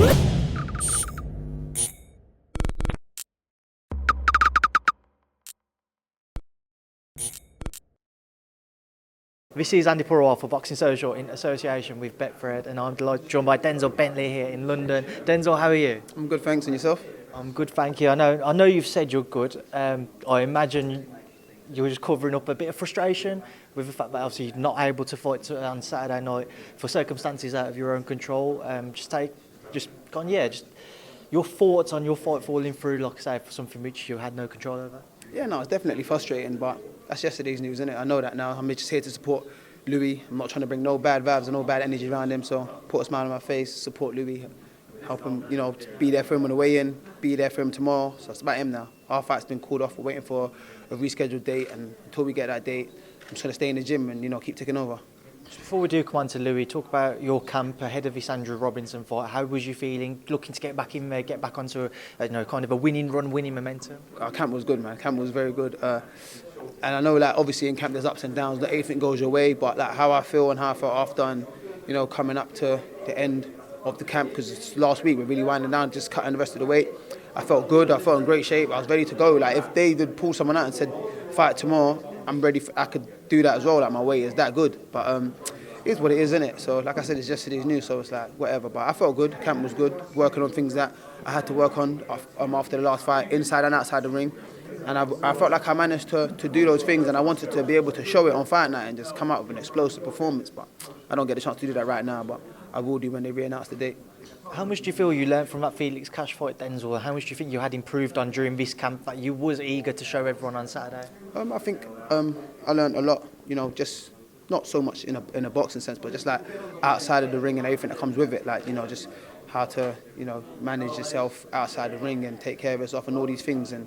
This is Andi Purewal for Boxing Social in association with Betfred, and I'm delighted to be joined by Denzel Bentley here in London. Denzel, how are you? I'm good, thanks. And yourself? I'm good, thank you. I know you've said you're good. I imagine you were just covering up a bit of frustration with the fact that obviously you're not able to fight on Saturday night for circumstances out of your own control. Just your thoughts on your fight falling through, like I say, for something which you had no control over. Yeah, no, it's definitely frustrating, but that's yesterday's news, isn't it? I know that now. I'm just here to support Louie. I'm not trying to bring no bad vibes and no bad energy around him, so put a smile on my face, support Louie, help him, be there for him on the way in, be there for him tomorrow. So it's about him now. Our fight's been called off. We're waiting for a rescheduled date, and until we get that date, I'm just going to stay in the gym and, keep taking over. Before we do come on to Louie, talk about your camp ahead of this Andrew Robinson fight. How was you feeling, looking to get back in there, get back onto kind of a winning run, winning momentum? Our camp was good, man. Camp was very good. And I know, obviously in camp there's ups and downs. Not everything goes your way, but how I feel and how I felt after, and coming up to the end of the camp, because last week we're really winding down, just cutting the rest of the weight. I felt good. I felt in great shape. I was ready to go. If they did pull someone out and said fight tomorrow, I'm ready. I could do that as well. My weight is that good, but it's what it is, isn't it? So like I said, it's yesterday's news, so it's whatever. But I felt good. Camp was good. Working on things that I had to work on after the last fight, inside and outside the ring. And I felt like I managed to do those things, and I wanted to be able to show it on fight night and just come out with an explosive performance. But I don't get a chance to do that right now, but I will do when they re-announce the date. How much do you feel you learned from that Felix-Cash fight, Denzel? How much do you think you had improved on during this camp that you was eager to show everyone on Saturday? I think I learned a lot, just not so much in a boxing sense, but just outside of the ring and everything that comes with it, just how to, manage yourself outside the ring and take care of yourself and all these things. And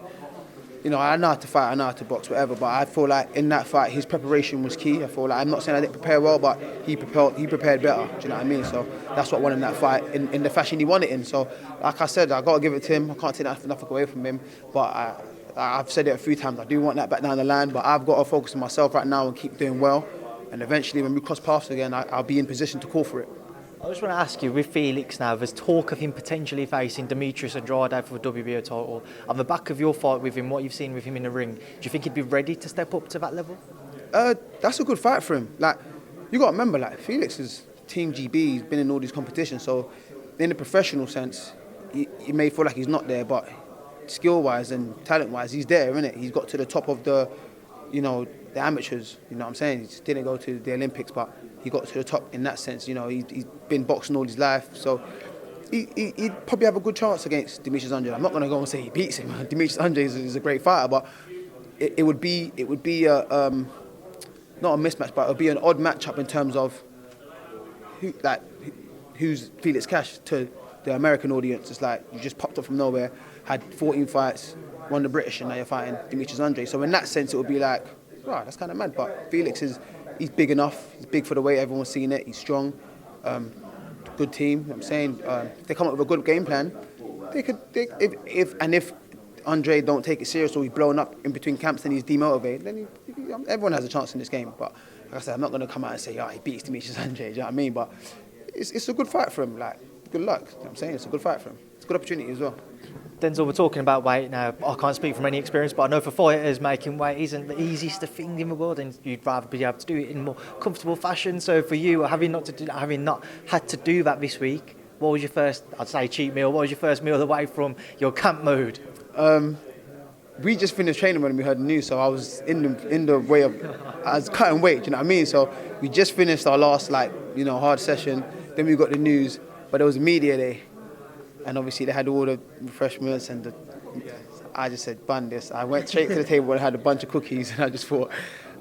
I know how to fight, I know how to box, whatever, but I feel like in that fight, his preparation was key. I feel like, I'm not saying I didn't prepare well, but he prepared better, do you know what I mean? So that's what won him that fight, in the fashion he won it in. So, like I said, I got to give it to him. I can't take nothing away from him, but I've said it a few times, I do want that back down the line, but I've got to focus on myself right now and keep doing well. And eventually, when we cross paths again, I'll be in position to call for it. I just want to ask you, with Felix now, there's talk of him potentially facing Demetrius Andrade for the WBO title. On the back of your fight with him, what you've seen with him in the ring, do you think he'd be ready to step up to that level? That's a good fight for him. You got to remember, Felix is Team GB, he's been in all these competitions, so in a professional sense, he may feel like he's not there, but skill-wise and talent-wise, he's there, isn't it? He's got to the top of the amateurs, you know what I'm saying? He didn't go to the Olympics, but he got to the top in that sense. He's been boxing all his life, so he'd probably have a good chance against Demetrius Andrade. I'm not going to go and say he beats him. Demetrius Andrade is a great fighter, but it would be a not a mismatch, but it would be an odd matchup in terms of who's Felix-Cash to the American audience. It's you just popped up from nowhere, had 14 fights, won the British, and now you're fighting Demetrius Andrade. So in that sense, it would be right, that's kind of mad. But Felix he's big enough. He's big for the weight. Everyone's seen it. He's strong. Good team. You know what I'm saying, if they come up with a good game plan, they could. If Andre don't take it serious or he's blown up in between camps and he's demotivated, then everyone has a chance in this game. But like I said, I'm not going to come out and say, he beats Demetrius Andrade. You know what I mean? But it's a good fight for him. Good luck. You know what I'm saying, it's a good fight for him. It's a good opportunity as well. Denzel, we're talking about weight now. I can't speak from any experience, but I know for fighters, making weight isn't the easiest thing in the world, and you'd rather be able to do it in a more comfortable fashion. So for you, having not had to do that this week, what was your first, I'd say, cheat meal? What was your first meal away from your camp mode? We just finished training when we heard the news, so I was in the way of, I was cutting weight, you know what I mean? So we just finished our last hard session, then we got the news, but it was a media day. And obviously they had all the refreshments and I just said, bun this. I went straight to the table and had a bunch of cookies, and I just thought,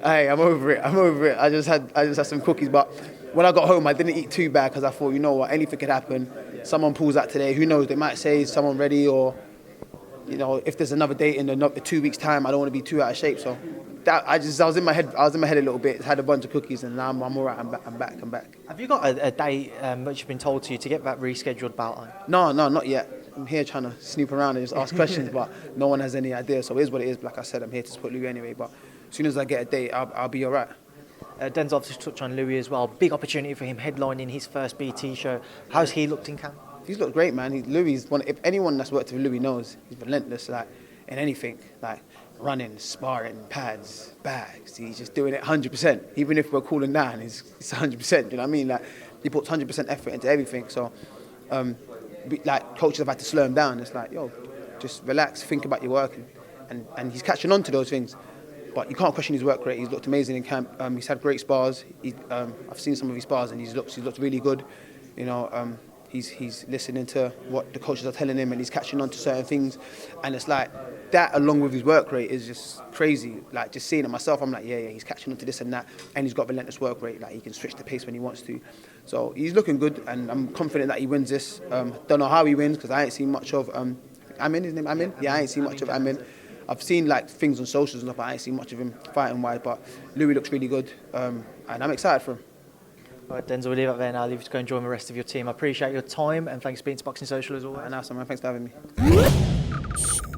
hey, I'm over it. I just had some cookies, but when I got home I didn't eat too bad because I thought, you know what, anything could happen. Someone pulls out today, who knows, they might say, is someone ready, or if there's another date in 2 weeks' time, I don't want to be too out of shape. So I was in my head a little bit, had a bunch of cookies, and now I'm all right, I'm back. Have you got a date which has been told to you to get that rescheduled bout on? No, not yet. I'm here trying to snoop around and just ask questions, but no one has any idea, so it is what it is. Like I said, I'm here to support Louie anyway, but as soon as I get a date, I'll be all right. Denzel obviously touched on Louie as well. Big opportunity for him headlining his first BT show. How's he looked in camp? He's looked great, man. Louie's one. If anyone that's worked with Louie knows, he's relentless. Like in anything, like running, sparring, pads, bags. He's just doing it 100%. Even if we're cooling down, it's 100%. You know what I mean? Like he puts 100% effort into everything. So, like coaches have had to slow him down. It's like, yo, just relax, think about your work, and he's catching on to those things. But you can't question his work rate. He's looked amazing in camp. He's had great spars. I've seen some of his spars, and he's looked really good. You know, he's listening to what the coaches are telling him, and he's catching on to certain things. And it's like that, along with his work rate, is just crazy. Like just seeing it myself, I'm like, yeah, he's catching on to this and that, and he's got relentless work rate. Like he can switch the pace when he wants to. So he's looking good, and I'm confident that he wins this. Don't know how he wins because I ain't seen much of Amin. His name Amin? Yeah, I ain't seen much of Amin. I've seen like things on socials and stuff, but I ain't seen much of him fighting wise. But Louie looks really good, and I'm excited for him. All right, Denzel, we'll leave it there now. I'll leave you to go and join the rest of your team. I appreciate your time, and thanks for being to Boxing Social as always. And awesome, man. Thanks for having me.